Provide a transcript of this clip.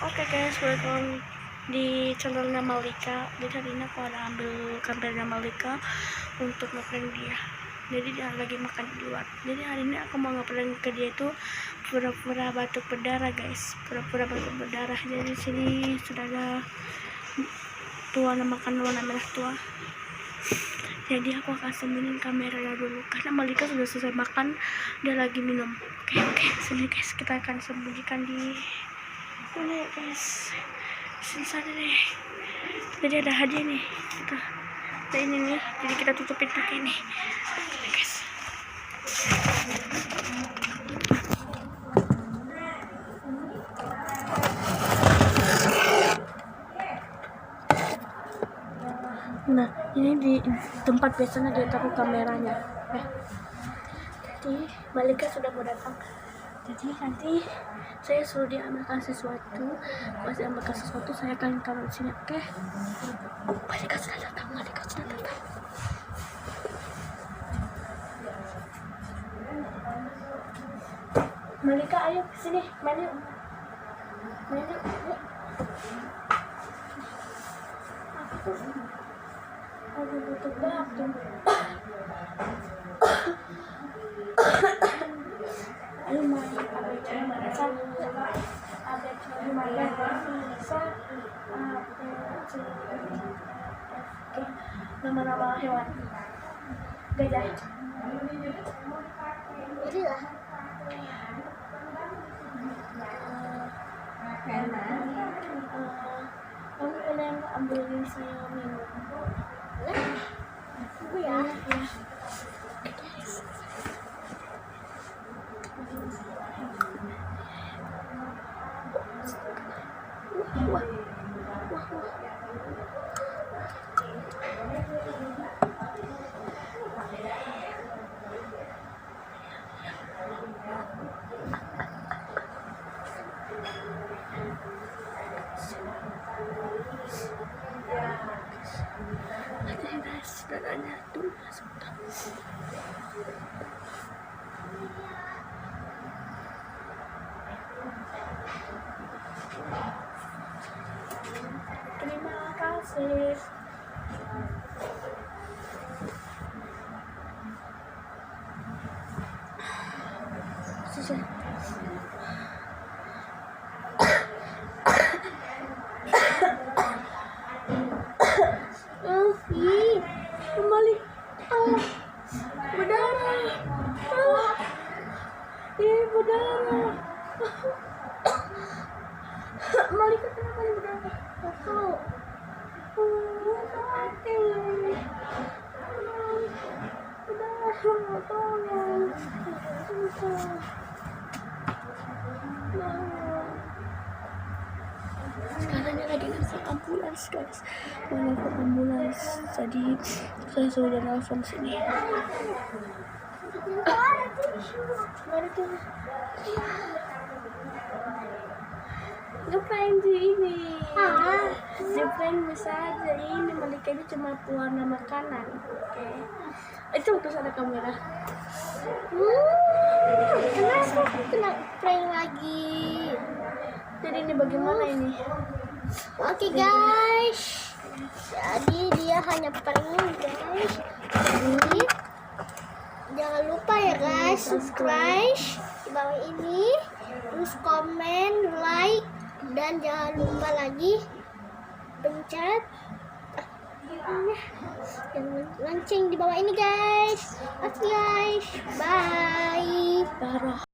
Oke guys, welcome di channelnya Malika. Jadi hari ini aku ada ambil kameranya Malika untuk ngeprank dia. Jadi dia lagi makan di luar. Jadi hari ini aku mau ngeprank ke dia itu pura-pura batuk berdarah guys. Pura-pura batuk berdarah. Jadi di sini sudah ada tuan makan warna merah tua. Jadi aku akan sembunyiin kameranya dulu karena Malika sudah selesai makan, dia lagi minum. Oke, sini guys, kita akan sembunyikan di ini guys, sini sana nih. Jadi ada hadiah nih, kita ini nih, jadi kita tutupin pakai ini guys. Nah, ini di tempat biasanya dia taruh kameranya. Jadi Malika sudah mau datang. Jadi nanti saya suruh dia ambilkan sesuatu. Pas dia ambilkan sesuatu, saya akan taruh di sini. Oke? Malika sudah datang. Malika, ayo sini, main yuk. Aku butuh batuk. Ayo main abecanya bisa, oke, nama-nama hewan. Gajah. Ini lah. Kamu kalian ambilin saya minum. Aku ya. Wah. Oke guys, dadanya dulu sebentar. Terima kasih. Susah. Kembali. Berdarah. Berdarah. Malika kenapa ini berdarah? Tahu. Berdarah, tolong. Sekarang dia lagi nelfon ambulans guys, nelfon ambulans. Jadi saya sudah nelfon sini. Mari tuh. Ngapain sih ini? Ngapain bisa aja ini. Malika ini cuma pewarna makanan. Oke. Itu terus ada kamera. Kenapa aku kena prank lagi? Jadi ini bagaimana ini? Oke guys, jadi dia hanya prank guys. Jadi jangan lupa ya guys, subscribe di bawah ini, terus komen, like, dan jangan lupa lagi pencet lonceng di bawah ini guys. Oke guys, bye.